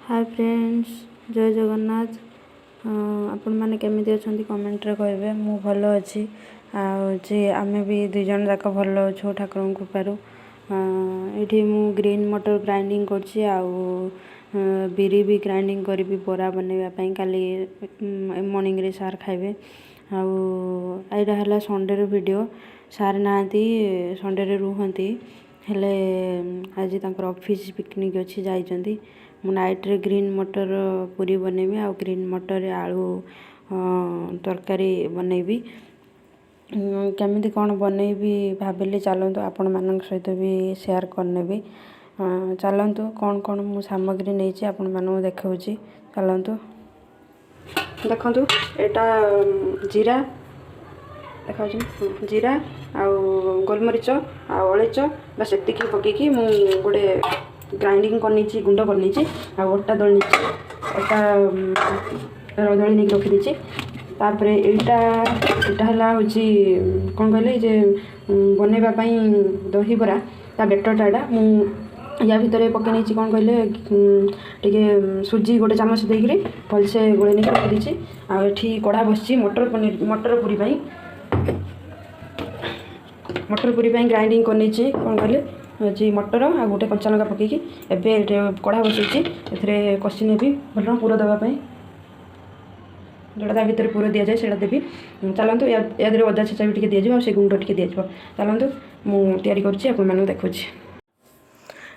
Hi friends, जय जगन्नाथ। आपण मैंने केमी अच्छा कमेंट रे कहे मु भल अच्छी आम भी दुई जन जाक भल अच्छु ठाकुर कृपारू। ये मु ग्रीन मटर ग्राइंडिंग कर बिरी भी ग्राइंडिंग करी बरा बनवाई काली मॉर्निंग रे सार खाइबे। आईटा है संडे रो वीडियो। सार नाती संडे रे रुहंती हेले आज तांकर ऑफिस पिकनिक अच्छी जाइछंती। मु नाइट रे ग्रीन मटर पूरी बनैबी आ ग्रीन मटर आलू तरकारी बनैबी। केमिति कौन बनैबी भाबिले चलतु आपण मानक सहित भी शेयर करनेबी। चलतु कौन कौन मु सामग्री नहीं आपण मानक देखाऊँगी। चलतु देखंतु एटा जीरा देखा जीरा आउ गोलमरीच आलेच बस एतिक पकईकी मु गोटे ग्राइंडिंग करनी गुंड करनी आटा दलनी अटा दली नहीं रखीदी। तापर यहाँ हूँ कौन कहले बनवाई दहीबरा ता बेटरटा मु या भितर पकई नहीं कौन कहले टे सुजी गोटे चामच देकर भलसे गोल नहीं रखीदी। आठी कड़ा बस मटर पूरी ग्राइंडिंग करनी कौन कहले जी मटर आ गोटे कंचा लंका पकईकी एवं कड़ा बसई कषि नेबी भल पूर देवाई जोटा भितर पूर दि जाए से देवी। चलतु या अदा छेचा भी दिज्व से गुंड टी दिज्व। चलतु मुझे कर देखुँ।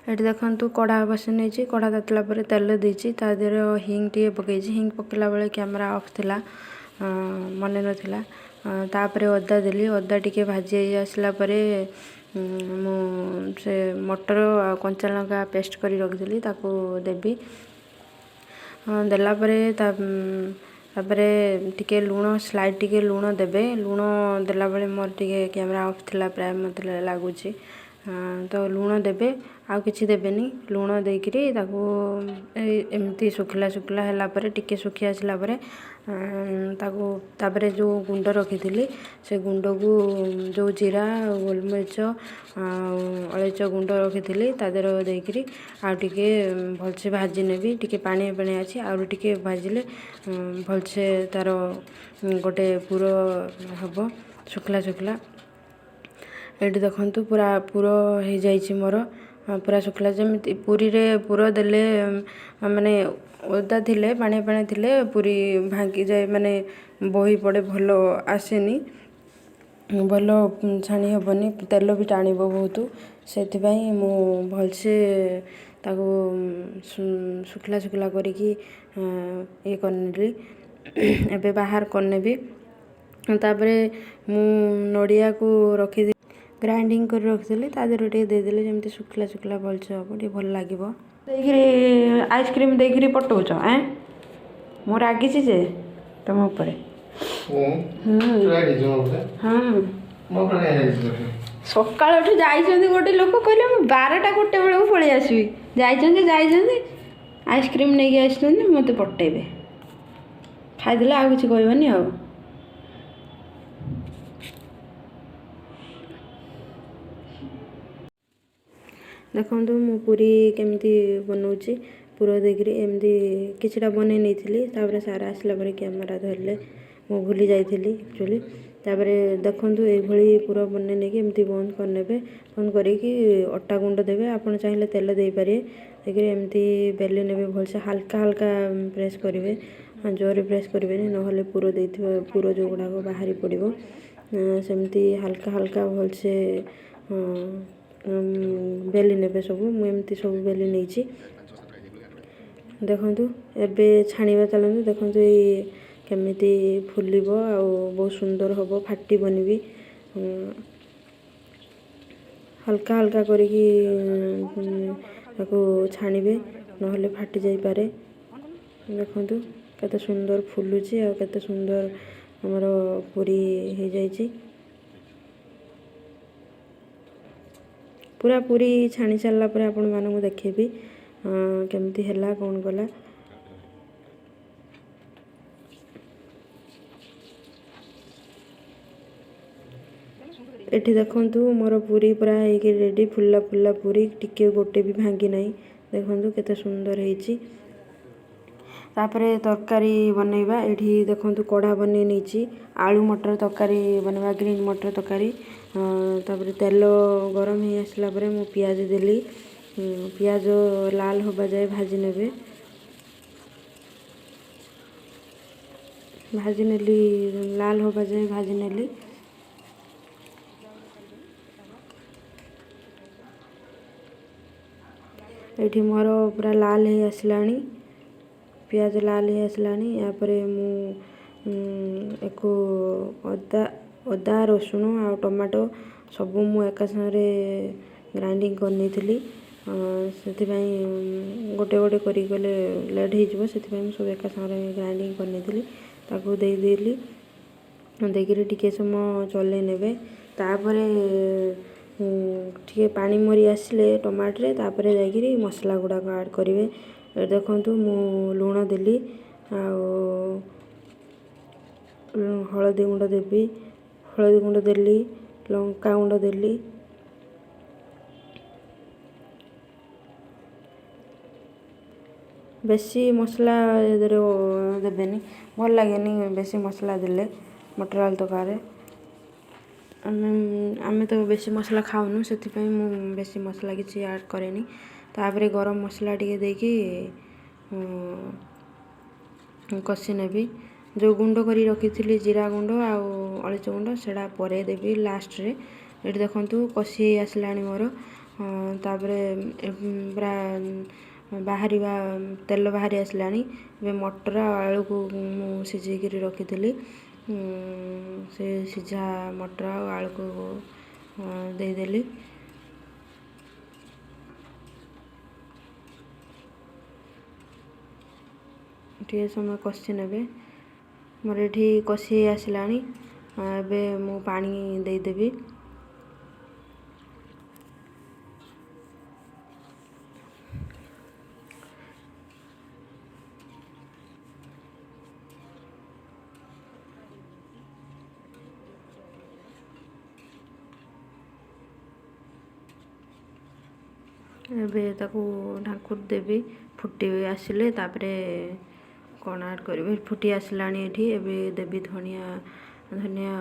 ये देखु कड़ा बस नहीं कड़ा तातला तेल देती तादेर हिंग टे पकई हिंग पकड़ा बेले कैमेरा ऑफ थिला मन नाला। तापर अदा देली अदा टी भाजी आसला मु से मटर आ कंचा लंका पेस्ट करी रखी ताको देवी। देलापर टिके लुण स्लाइड टिके लुण देबे। लुण देला बेले मोर टिके कैमरा ऑफ थिला प्राय मत लगुच तो लुण देबे आ किछि देबेनी। लुण देकरी ताको एमती सुखला सुखला हैला परे टिके सुखी आसला परे ताको तापरे जो गुंड रखी से गुंड को जो जीरा गोलमरीच अलैच गुंड रखी तादेर देकरी आ टिके भलसे भाजी नेबी। टिके पानी पानी अच्छी आउ टिके भाजिले भलसे तार गोटे पूर हम सुखला सुखला। ये देखु पूरा पूर हो जाइए मोर पूरा सुखला जमी पूरी रे पूर देले माने ओदा थिले पानी पानी थिले पूरी भांगी जाए माने बही पड़े भल आसेनी भल छाणी हेनी तेल भी टाण बहुत से मु भलसे ताको सुखला सुखला करिकी ये करनेली एबे बाहर करने भी। तापरे मु नड़िया को रखी ग्राइंडिंग कर रखी तादेर टे देदेले जमी सुखला सुखला भलसे हम टे भल लगे। आइसक्रीम देकरी पटौच मो रागिची जे तुम ऊपर सकाल जाइए गोटे लोक कहले 12टा 1 बेलू पलि आसबि जाइए आइसक्रीम नहीं आस मत पटेबे खाईदे आ कि कहबनी आ। देखो मु पूरी केमती बनाऊँगी पूर देकर एमती किछटा बन नहीं सारा आसला कैमेरा धरले मु भूली जाइली एक्चुअली। तापर देखु ये पूरा बन नहीं एमती बंद करने बंद करी अटा गुंड देवे। आपड़ चाहिए तेल दे पारे देखिए एमती बेली ने भलसे हल्का हल्का प्रेस करेंगे जोर प्रेस करेंगे ना पूर दे पूर जो गुड़ाक बाहरी पड़ो सेमती हल्का हल्का भलसे बेली ने सब मुझे सब बेली नहीं। देखु एबे छाणीबा चलते देखु ये केमिति फुलिब आ बहुत सुंदर हम फाटबनी भी हल्का हल्का करिकी छाणीबे नहले फाटी जाई पारे। देखु केते सुंदर फुलुची आ केते सुंदर हमर पूरी हो जाइए। पूरा पूरी छाणी सारा पर आपण मानक देखेबी केमती हैला कौन गला। एठी देखंतु मोर पूरी पूरा होगी रेडी फुल्ला फुल्ला पूरी टिके गोटे भी भांगी नहीं। देखंतु केते सुंदर होईची तापर तरकारी बनैबा एठी देखंतु कढ़ा बनै नेछि आलू मटर तरकारी बनैबा ग्रीन मटर तरकारी तापर तेल गरम हे आसला परे मु प्याज देली प्याज लाल होबा जाय भाजी नेबे भाजी नेली लाल होबा जाय भाजी नेली एठी मोर पूरा लाल हे आसलानी प्याज लाल हे आसलानी या परे मु एको अदा रसुण आ टमाटो सब मु एका संगे ग्राइंडिंग करनी थी से गोटे गोटे करी गले लेट हो सब एका संगे ग्राइंडिंग करनी थी ताकू दे देली देकर टिके समय चले नेबे तापरे टिके पानी मरी आसिले टमाटरे तापरे जाइकिरी मसला गुड़ाक ऐड करेंगे देखंतु मु लुण देली आ हलदी गुंड देवी हलदी गुंड देली लंका गुंड देली बेसी मसला देबेनी भल लगे बेसी मसला देले मटर आलू तरकारी आमे तो बेसी मसला खाऊनु से बेसी मसला किसी ऐड करेनी तापरे गरम मसला टिके देकी कषि नेबी जो गुंड करी रखी जीरा गुंड आउ अलच गुंड सेटा परे देबी लास्ट रे ये देखंतु कषि आसला मोर तापरे पूरा बाहर तेल बाहरी आसला मटर आलू को सिझे रखी से सिझा मटर आलू को देदेली टे समय कषि नेबे मोर ये कषि आसला एबे मु पानी देदेवी एबे ताकू ढाकुर देवी फुटी आसिले तापरे कौन ऐड करेंगे फुटी आसलानी एठी एबे देवी धनिया धनिया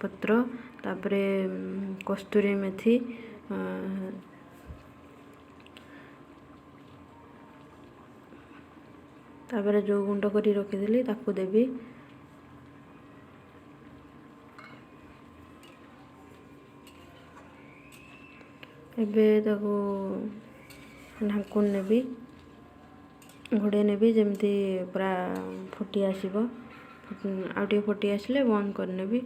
पत्र तापरे कस्तूरी मेथी तापरे जो गुंड करी रखी ताकू देवी एबे ताकू ढाकुन नेबी घोड़े नेबी जमती पूरा फुटी आसीबो आउटे फुटी आसले बंद कर नेबी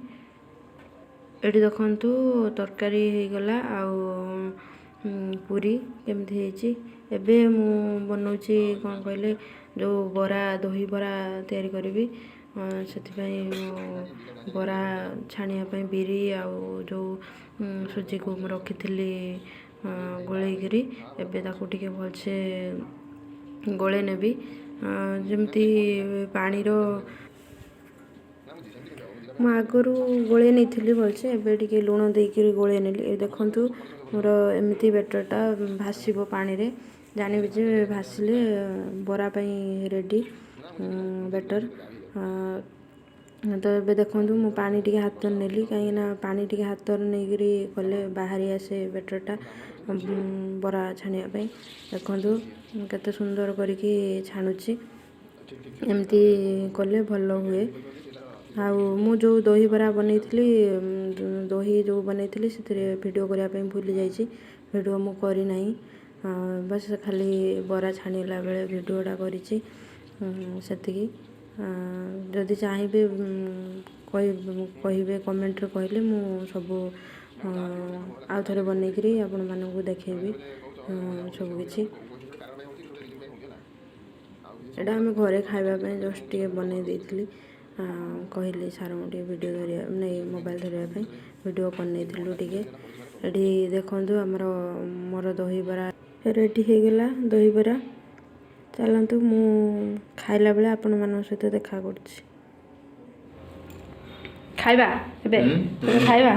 एटी देखंतु तरकारी हो गला आउ पूरी केमती हेची एबे मु बनौची कोन कहले जो बरा दही बरा तयारी करबी से बरा छाणिया पे बिरी आउ जो सुजी को रखी गोलेकरी एबे ताकू टिके भलसे गोले नेबी जमती पानी रो मु आगरू गोले नहीं थी भलसे एबे टिके लुण देकर गोले नेली देखंतु मोर एमती बेटरटा भासीबो पानी रे जानिबे जे भासिले बरा पई रेडी बेटर तो ये देखो मु पानी टी हाथ नेली कहीं पानी टी हाथ नहीं कले बाहरी आसे बेटरटा बरा छाणिया देखो केते सुंदर करके छाणुची एमती कले भल हुए आउ मु जो दही बरा बनई दही जो बनई से वीडियो करने भूली जाइए वीडियो मु करी नहीं बस खाली बरा छाणीला बेले वीडियोटा करी जदि चाहिए कहे कमेंट रे कहले मु सब आउ थे बनईकरी आपण मानक देखेबी सब किछि एटा आम घरे खाइबा जस्ट टे बनै देइथिली कहली सार मुझे वीडियो धरिया नहीं मोबाइल धरिया वीडियो बनईलु टे ये देखु आमर मोर दहीबरा रेडी हो गला दहीबरा चलतु मु खाइला बेले आपण मान सहित देखा करछि खाइबा एबे खाइबा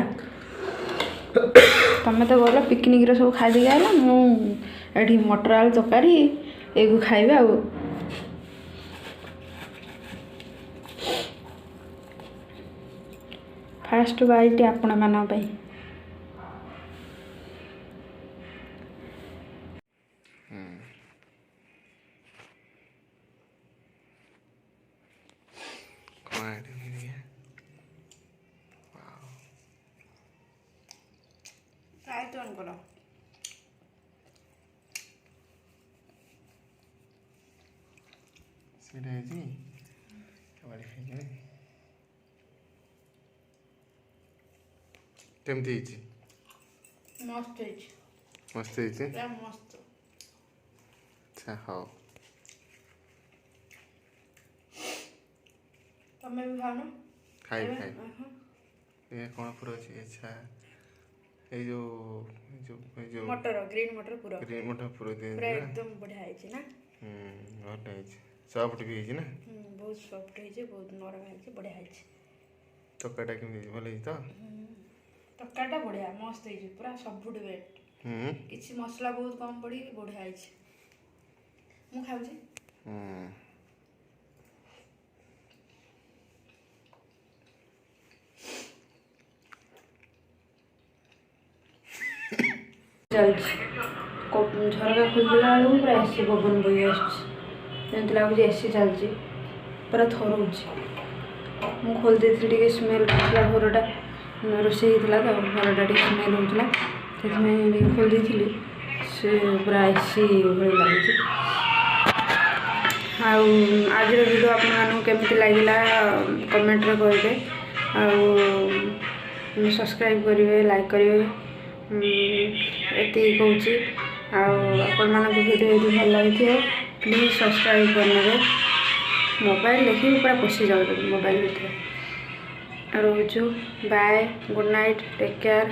तमे तो गल पिकनिक रे सब खाइ दे आइला मु एठी मटर आलू तरकारी एगु खाइबा लास्ट बाइट आपण मान पाई केमती ହେଇଛି मस्त है मस्त ହେଇଛି मस्त अच्छा ହଉ तमें भी खाओ ଖାଇ ଖାଇ ये कौन पूरा ଅଛି अच्छा এই जो मटर ग्रीन मटर पूरा ग्रीन मटर पूरा दे पूरा एकदम बढ़िया है ना ଭଲ ହେଇଛି ସଫ୍ଟ ବି ହେଇଛି ନା बहुत सॉफ्ट है बहुत नरम है बढ़िया है ତରକାରୀଟା କେମିତି ହେଇଛି ଭଲ ହେଇଛି ତ तरकारीटा बढ़िया मस्त है पूरा सबुठ बेट किसी मसला बहुत कम पड़ी बढ़िया है मु खाऊँ चलती झरका खोलदेला बेलू पूरा एसी पवन बही आसमती लगुच एसी चलती पूरा थरोच मु खोल देती स्मेल होता घरटा रोषे होता तो घरटा स्मेल होता से खोल देती से पूरा एसी भाई लगे आज वीडियो आपमती लगे कमेंट रे कहे सब्सक्राइब करेंगे लाइक करेंगे एति कहूँ आपण मान वीडियो यदि भल लगी प्लीज सब्सक्राइब करने मोबाइल देखिए पूरा पशि जाओ मोबाइल भर रोचु bye good night take care.